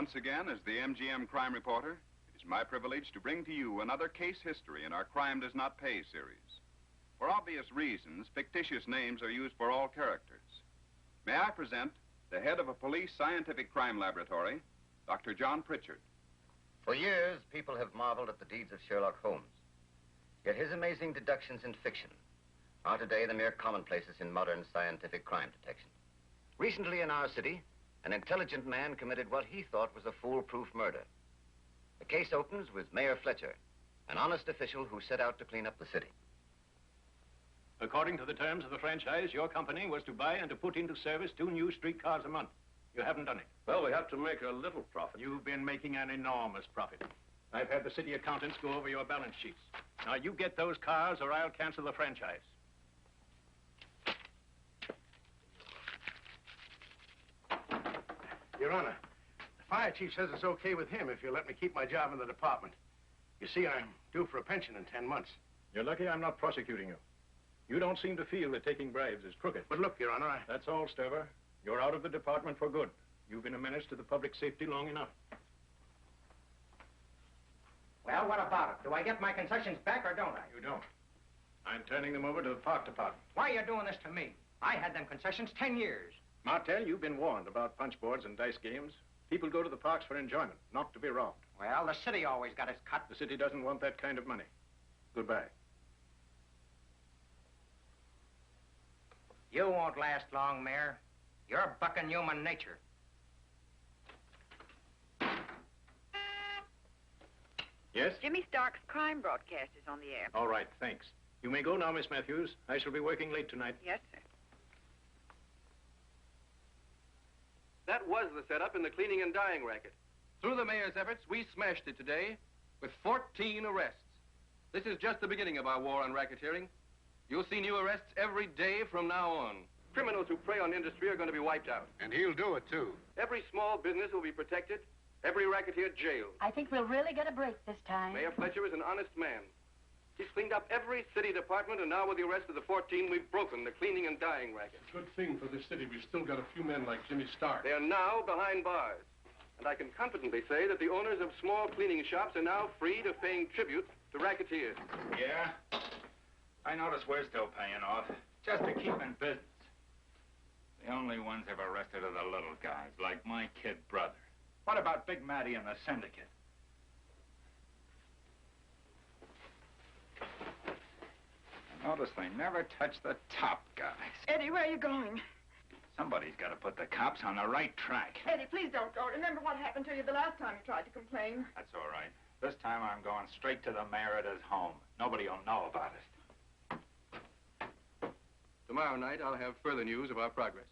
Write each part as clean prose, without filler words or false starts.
Once again, as the MGM crime reporter, it is my privilege to bring to you another case history in our Crime Does Not Pay series. For obvious reasons, fictitious names are used for all characters. May I present the head of a police scientific crime laboratory, Dr. John Pritchard. For years, people have marveled at the deeds of Sherlock Holmes. Yet his amazing deductions in fiction are today the mere commonplaces in modern scientific crime detection. Recently in our city, an intelligent man committed what he thought was a foolproof murder. The case opens with Mayor Fletcher, an honest official who set out to clean up the city. According to the terms of the franchise, your company was to buy and to put into service 2 new streetcars a month. You haven't done it. Well, we have to make a little profit. You've been making an enormous profit. I've had the city accountants go over your balance sheets. Now, you get those cars or I'll cancel the franchise. Your Honor, the fire chief says it's okay with him if you'll let me keep my job in the department. You see, I'm due for a pension in 10 months. You're lucky I'm not prosecuting you. You don't seem to feel that taking bribes is crooked. But look, Your Honor, That's all, Stover. You're out of the department for good. You've been a menace to the public safety long enough. Well, what about it? Do I get my concessions back or don't I? You don't. I'm turning them over to the park department. Why are you doing this to me? I had them concessions 10 years. Martel, you've been warned about punch boards and dice games. People go to the parks for enjoyment, not to be robbed. Well, the city always got its cut. The city doesn't want that kind of money. Goodbye. You won't last long, Mayor. You're bucking human nature. Yes? Jimmy Stark's crime broadcast is on the air. All right, thanks. You may go now, Miss Matthews. I shall be working late tonight. Yes, sir. That was the setup in the cleaning and dyeing racket. Through the mayor's efforts, we smashed it today with 14 arrests. This is just the beginning of our war on racketeering. You'll see new arrests every day from now on. Criminals who prey on industry are going to be wiped out. and he'll do it, too. Every small business will be protected. Every racketeer jailed. I think we'll really get a break this time. Mayor Fletcher is an honest man. He's cleaned up every city department, and now with the arrest of the 14, we've broken the cleaning and dyeing racket. Good thing for the city. We've still got a few men like Jimmy Stark. They are now behind bars. And I can confidently say that the owners of small cleaning shops are now freed of paying tribute to racketeers. Yeah? I notice we're still paying off, just to keep in business. The only ones they've arrested are the little guys, like my kid brother. What about Big Matty and the syndicate? I notice they never touch the top guys. Eddie, where are you going? Somebody's got to put the cops on the right track. Eddie, please don't go. Remember what happened to you the last time you tried to complain. That's all right. This time I'm going straight to the mayor at his home. Nobody will know about it. Tomorrow night, I'll have further news of our progress.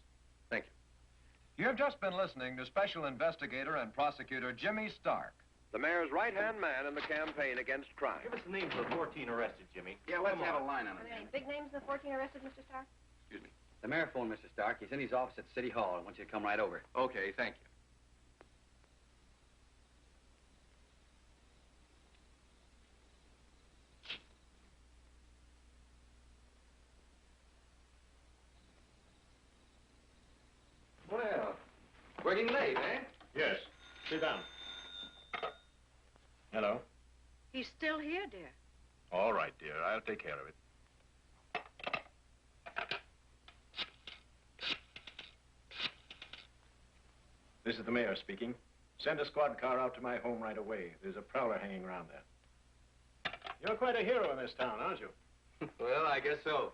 Thank you. You have just been listening to Special Investigator and Prosecutor Jimmy Stark. The mayor's right-hand man in the campaign against crime. Give us the names of the 14 arrested, Jimmy. Yeah, let's have a line on Are it. there any big names in the 14 arrested, Mr. Stark? Excuse me. The mayor phoned Mr. Stark. He's in his office at City Hall and wants you to come right over. Okay, thank you. Well, working late, eh? Yes. Sit down. Hello? He's still here, dear. All right, dear. I'll take care of it. This is the mayor speaking. Send a squad car out to my home right away. There's a prowler hanging around there. You're quite a hero in this town, aren't you? Well, I guess so.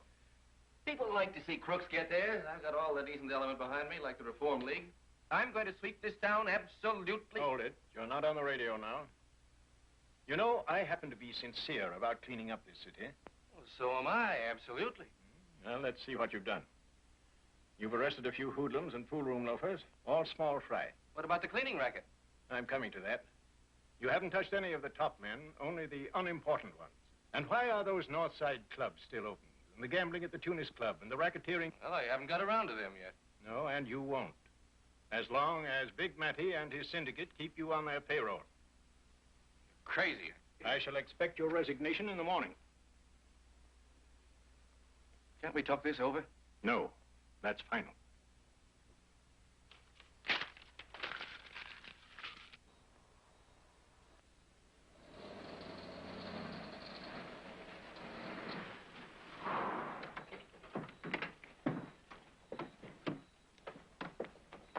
People like to see crooks get theirs. I've got all the decent element behind me, like the Reform League. I'm going to sweep this town absolutely. Hold it. You're not on the radio now. You know, I happen to be sincere about cleaning up this city. Well, so am I, absolutely. Well, let's see what you've done. You've arrested a few hoodlums and pool room loafers, all small fry. What about the cleaning racket? I'm coming to that. You haven't touched any of the top men, only the unimportant ones. And why are those North Side clubs still open? And the gambling at the Tunis Club and the racketeering? Well, I haven't got around to them yet. No, and you won't. As long as Big Matty and his syndicate keep you on their payroll. Crazy. I shall expect your resignation in the morning. Can't we talk this over? No, that's final.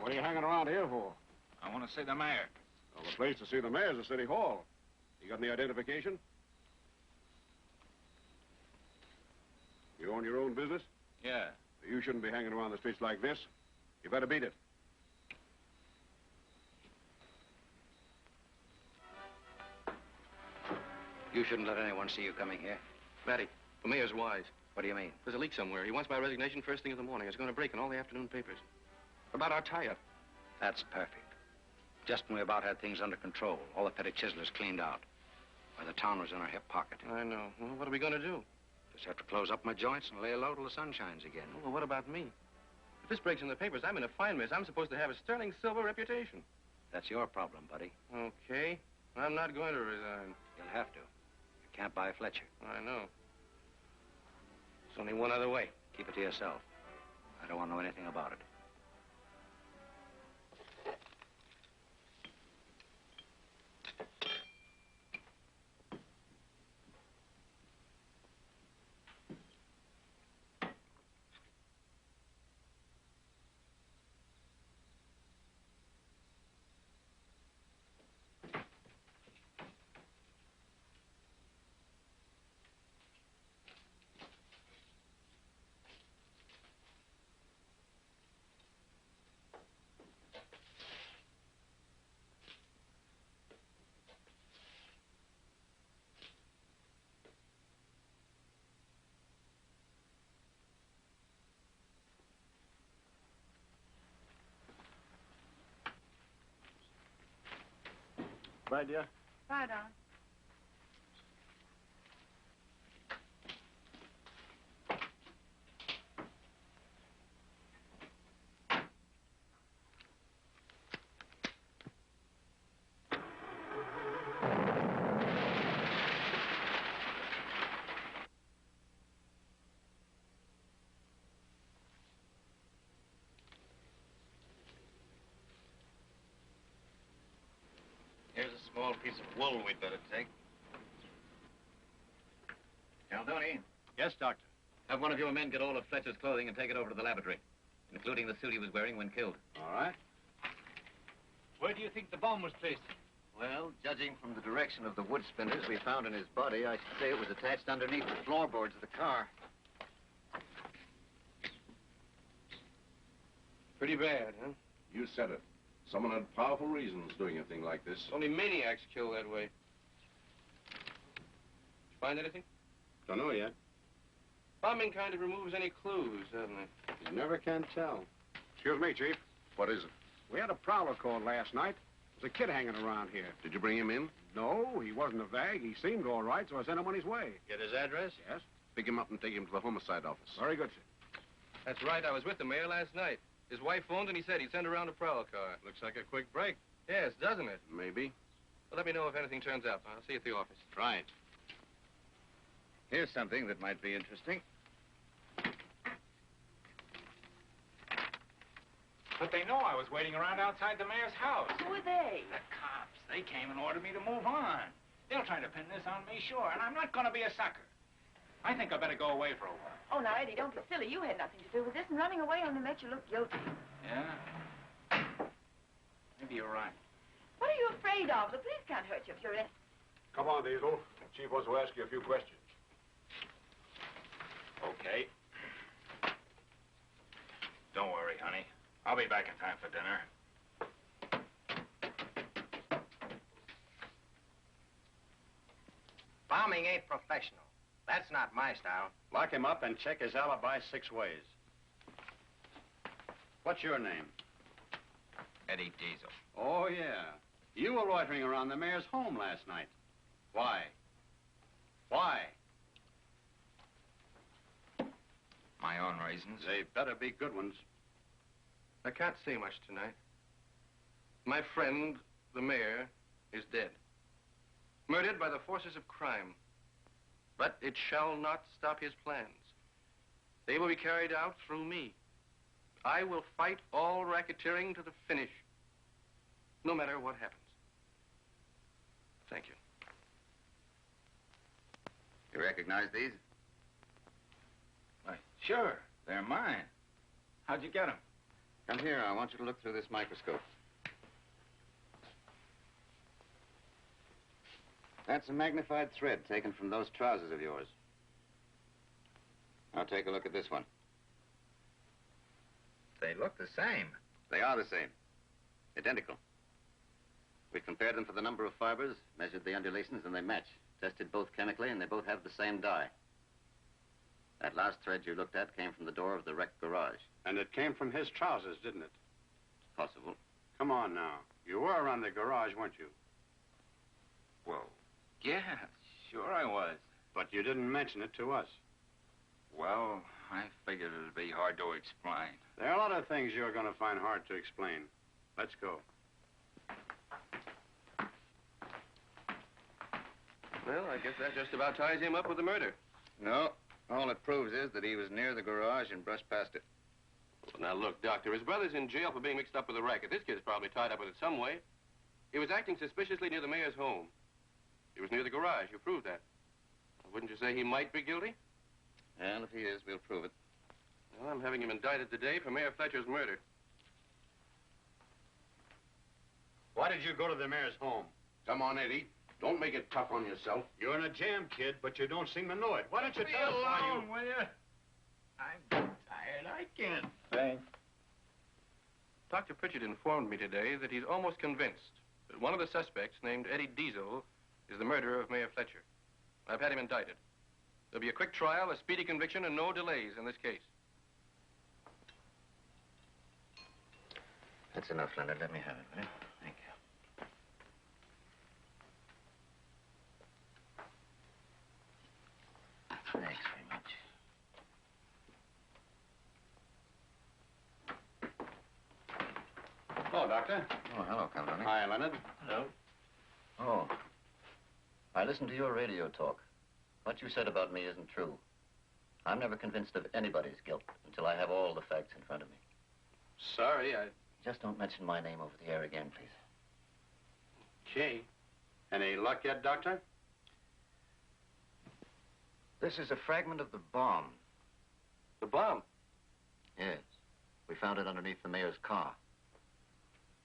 What are you hanging around here for? I want to see the mayor. Well, the place to see the mayor's the city hall. You got any identification? You own your own business? Yeah. You shouldn't be hanging around the streets like this. You better beat it. You shouldn't let anyone see you coming here. Matty, the mayor's wise. What do you mean? There's a leak somewhere. He wants my resignation first thing in the morning. It's going to break in all the afternoon papers. About our tie-up. That's perfect. Just when we about had things under control, all the petty chiselers cleaned out. Why, the town was in our hip pocket. I know. Well, what are we going to do? Just have to close up my joints and lay low till the sun shines again. Well, what about me? If this breaks in the papers, I'm in a fine mess. I'm supposed to have a sterling silver reputation. That's your problem, buddy. Okay. I'm not going to resign. You'll have to. You can't buy Fletcher. I know. There's only one other way. Keep it to yourself. I don't want to know anything about it. Bye, dear. Bye, darling. Here's a small piece of wool we'd better take. Caldoni. Yes, Doctor. Have one of your men get all of Fletcher's clothing and take it over to the laboratory, including the suit he was wearing when killed. All right. Where do you think the bomb was placed? Well, judging from the direction of the wood splinters we found in his body, I should say it was attached underneath the floorboards of the car. Pretty bad, huh? You said it. Someone had powerful reasons doing a thing like this. Only maniacs kill that way. Did you find anything? Don't know yet. Bombing kind of removes any clues, doesn't it? You never can tell. Excuse me, Chief. What is it? We had a prowler called last night. There's a kid hanging around here. Did you bring him in? No, he wasn't a vag. He seemed all right, so I sent him on his way. Get his address? Yes. Pick him up and take him to the homicide office. Very good, sir. That's right. I was with the mayor last night. His wife phoned and he said he'd send around a prowl car. Looks like a quick break. Yes, doesn't it? Maybe. Well, let me know if anything turns up. I'll see you at the office. Right. Here's something that might be interesting. But they know I was waiting around outside the mayor's house. Who are they? The cops. They came and ordered me to move on. They'll try to pin this on me, sure, and I'm not going to be a sucker. I think I better go away for a while. Oh, now, Eddie, don't be silly. You had nothing to do with this, and running away only makes you look guilty. Yeah? Maybe you're right. What are you afraid of? The police can't hurt you if you're in. Come on, Diesel. The chief wants to ask you a few questions. Okay. Don't worry, honey. I'll be back in time for dinner. Bombing ain't professional. That's not my style. Lock him up and check his alibi 6 ways. What's your name? Eddie Diesel. Oh, yeah. You were loitering around the mayor's home last night. Why? Why? My own reasons. They better be good ones. I can't say much tonight. My friend, the mayor, is dead. Murdered by the forces of crime. But it shall not stop his plans. They will be carried out through me. I will fight all racketeering to the finish, no matter what happens. Thank you. You recognize these? Why, sure. They're mine. How'd you get them? Come here. I want you to look through this microscope. That's a magnified thread taken from those trousers of yours. Now take a look at this one. They look the same. They are the same. Identical. We compared them for the number of fibers, measured the undulations, and they match. Tested both chemically, and they both have the same dye. That last thread you looked at came from the door of the wrecked garage. And it came from his trousers, didn't it? It's possible. Come on now. You were around the garage, weren't you? Well, yeah, sure I was. But you didn't mention it to us. Well, I figured it'd be hard to explain. There are a lot of things you're going to find hard to explain. Let's go. Well, I guess that just about ties him up with the murder. No. All it proves is that he was near the garage and brushed past it. Well, now, look, Doctor, his brother's in jail for being mixed up with a racket. This kid's probably tied up with it some way. He was acting suspiciously near the mayor's home. He was near the garage. You proved that. Wouldn't you say he might be guilty? Well, if he is, we'll prove it. Well, I'm having him indicted today for Mayor Fletcher's murder. Why did you go to the mayor's home? Come on, Eddie. Don't make it tough on yourself. You're in a jam, kid, but you don't seem to know it. Why don't you tell us why you... will you? I'm tired. I can't think. Dr. Pritchard informed me today that he's almost convinced that one of the suspects, named Eddie Diesel, is the murderer of Mayor Fletcher. I've had him indicted. There'll be a quick trial, a speedy conviction, and no delays in this case. That's enough, Leonard. Let me have it, will you? Thank you. Thanks very much. Hello, Doctor. Oh, hello, Cameron. Hi, Leonard. Hello. Oh. I listened to your radio talk. What you said about me isn't true. I'm never convinced of anybody's guilt until I have all the facts in front of me. Sorry, I... Just don't mention my name over the air again, please. Okay. Any luck yet, Doctor? This is a fragment of the bomb. The bomb? Yes. We found it underneath the mayor's car.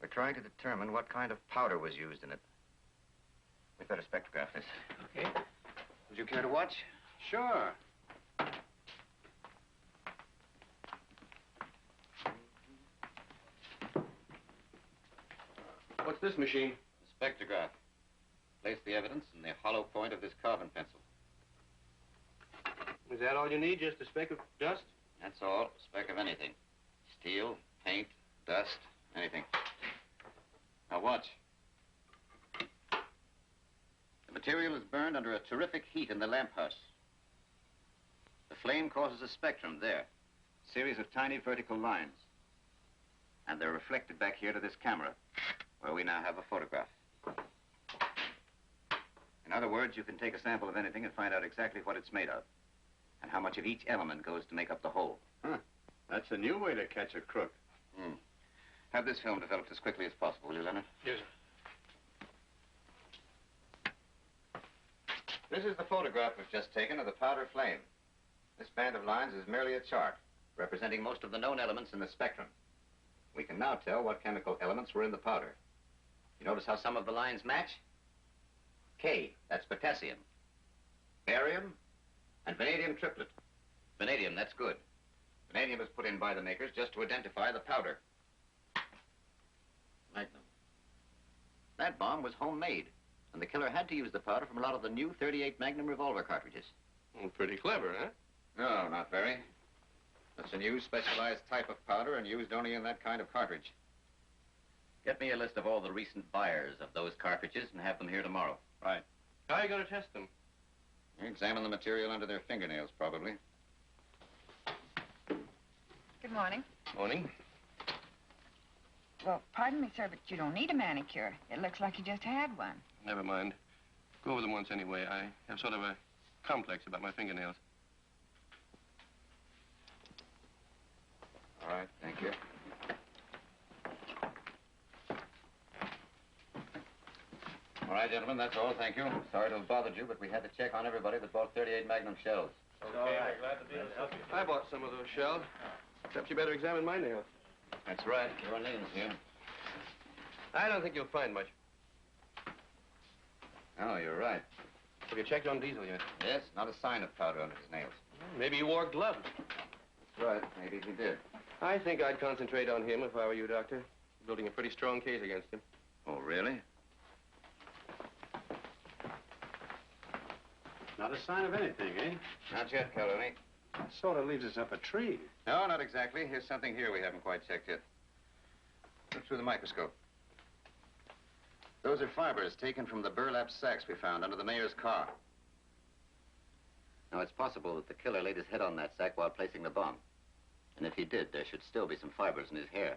We're trying to determine what kind of powder was used in it. We'd better spectrograph this. Okay. Would you care to watch? Sure. What's this machine? A spectrograph. Place the evidence in the hollow point of this carbon pencil. Is that all you need, just a speck of dust? That's all. A speck of anything. Steel, paint, dust, anything. Now watch. The material is burned under a terrific heat in the lamp house. The flame causes a spectrum there. A series of tiny vertical lines. And they're reflected back here to this camera, where we now have a photograph. In other words, you can take a sample of anything and find out exactly what it's made of, and how much of each element goes to make up the whole. Huh. That's a new way to catch a crook. Have this film developed as quickly as possible, will you, Leonard? Yes, sir. This is the photograph we've just taken of the powder flame. This band of lines is merely a chart, representing most of the known elements in the spectrum. We can now tell what chemical elements were in the powder. You notice how some of the lines match? K, that's potassium. Barium and vanadium triplet. Vanadium, that's good. Vanadium is put in by the makers just to identify the powder. Magnum. That bomb was homemade, and the killer had to use the powder from a lot of the new 38 Magnum revolver cartridges. Pretty clever, huh? No, not very. That's a new specialized type of powder and used only in that kind of cartridge. Get me a list of all the recent buyers of those cartridges and have them here tomorrow. Right. How are you going to test them? Examine the material under their fingernails, probably. Good morning. Morning. Well, pardon me, sir, but you don't need a manicure. It looks like you just had one. Never mind. Go over them once anyway. I have sort of a complex about my fingernails. All right, thank you. All right, gentlemen, that's all. Thank you. Sorry to have bothered you, but we had to check on everybody that bought 38 Magnum shells. Okay, all right. Glad to be able to help you. I bought some of those shells. Except you better examine my nails. That's right. Your name's here. I don't think you'll find much. Oh, you're right. Have you checked on Diesel yet? Yes, not a sign of powder under his nails. Maybe he wore gloves. That's right. Maybe he did. I think I'd concentrate on him if I were you, Doctor. Building a pretty strong case against him. Oh, really? Not a sign of anything, eh? Not yet, Calhoun. That sort of leaves us up a tree. No, not exactly. Here's something here we haven't quite checked yet. Look through the microscope. Those are fibers taken from the burlap sacks we found under the mayor's car. Now, it's possible that the killer laid his head on that sack while placing the bomb. And if he did, there should still be some fibers in his hair.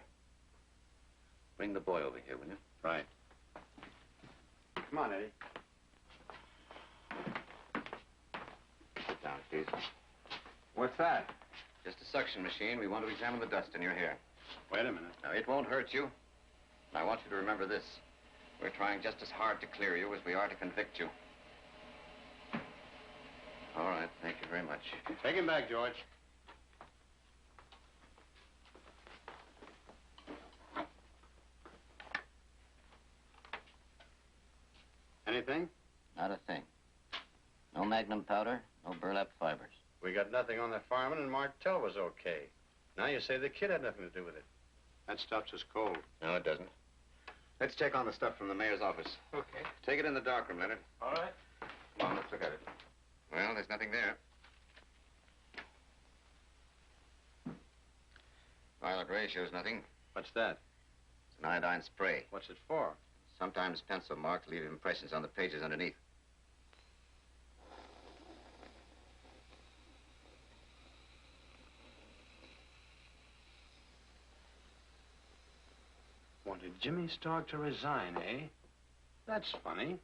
Bring the boy over here, will you? Right. Come on, Eddie. Sit down, please. What's that? Just a suction machine. We want to examine the dust in your hair. Wait a minute. Now, it won't hurt you. And I want you to remember this. We're trying just as hard to clear you as we are to convict you. All right. Thank you very much. Take him back, George. Anything? Not a thing. No magnum powder, no burlap fibers. We got nothing on the fireman, and Martell was okay. Now you say the kid had nothing to do with it. That stuff's just cold. No, it doesn't. Let's check on the stuff from the mayor's office. Okay. Take it in the darkroom, Leonard. All right. Come on, let's look at it. Well, there's nothing there. Violet ray shows nothing. What's that? It's an iodine spray. What's it for? Sometimes pencil marks leave impressions on the pages underneath. Wanted Jimmy Stark to resign, eh? That's funny.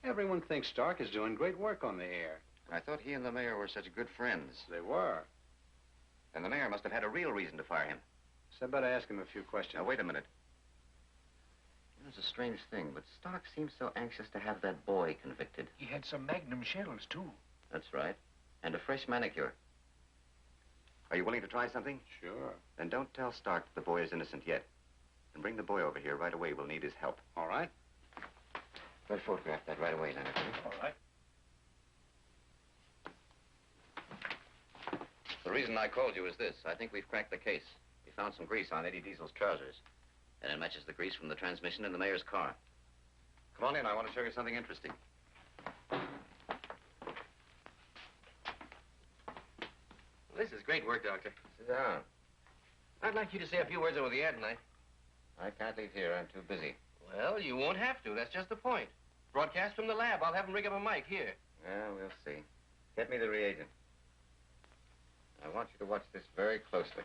Everyone thinks Stark is doing great work on the air. I thought he and the mayor were such good friends. They were. And the mayor must have had a real reason to fire him. So I better ask him a few questions. Now, wait a minute. It's a strange thing, but Stark seems so anxious to have that boy convicted. He had some magnum shells, too. That's right. And a fresh manicure. Are you willing to try something? Sure. Then don't tell Stark that the boy is innocent yet. And bring the boy over here right away. We'll need his help. All right. Better photograph that right away, Leonard. All right. The reason I called you is this. I think we've cracked the case. We found some grease on Eddie Diesel's trousers. And it matches the grease from the transmission in the mayor's car. Come on in. I want to show you something interesting. This is great work, Doctor. Sit down. I'd like you to say a few words over the air tonight. I can't leave here. I'm too busy. Well, you won't have to. That's just the point. Broadcast from the lab. I'll have them rig up a mic here. Yeah, we'll see. Get me the reagent. I want you to watch this very closely.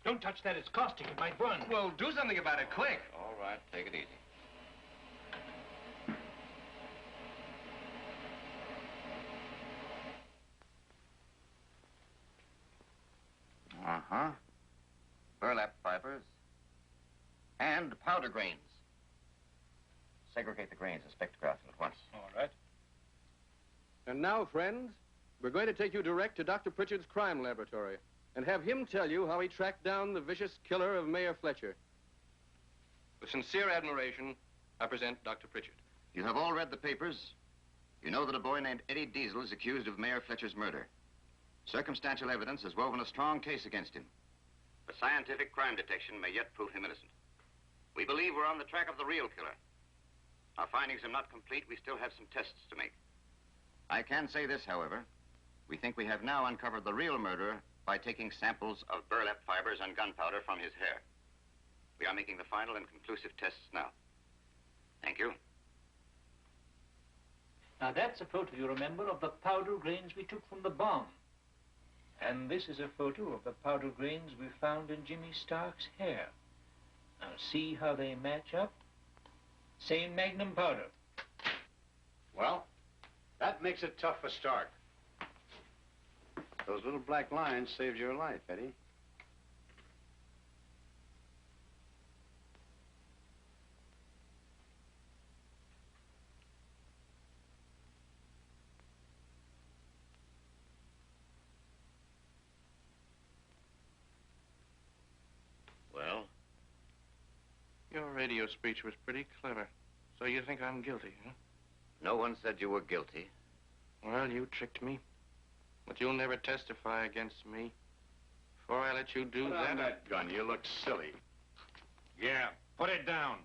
Don't touch that. It's caustic. It might burn. Well, do something about it, quick. All right, take it easy. Uh-huh. Burlap fibers. And powder grains. Segregate the grains and spectrograph them at once. All right. And now, friends, we're going to take you direct to Dr. Pritchard's crime laboratory and have him tell you how he tracked down the vicious killer of Mayor Fletcher. With sincere admiration, I present Dr. Pritchard. You have all read the papers. You know that a boy named Eddie Diesel is accused of Mayor Fletcher's murder. Circumstantial evidence has woven a strong case against him. But scientific crime detection may yet prove him innocent. We believe we're on the track of the real killer. Our findings are not complete. We still have some tests to make. I can say this, however. We think we have now uncovered the real murderer by taking samples of burlap fibers and gunpowder from his hair. We are making the final and conclusive tests now. Thank you. Now, that's a photo, you remember, of the powder grains we took from the bomb. And this is a photo of the powder grains we found in Jimmy Stark's hair. Now, see how they match up? Same magnum powder. Well, that makes it tough for Stark. Those little black lines saved your life, Eddie. radio speech was pretty clever. So you think I'm guilty, huh? No one said you were guilty. Well, you tricked me. But you'll never testify against me. Before I let you do Put that... on that gun. You look silly. Yeah, put it down.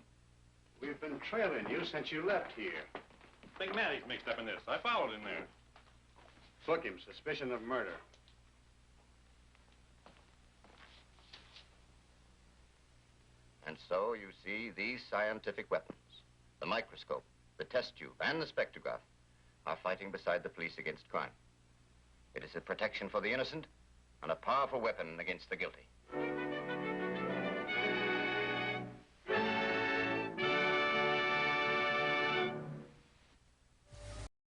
We've been trailing you since you left here. Big Matty's mixed up in this. I followed him there. Book him. Suspicion of murder. And so, you see, these scientific weapons, the microscope, the test tube, and the spectrograph, are fighting beside the police against crime. It is a protection for the innocent and a powerful weapon against the guilty.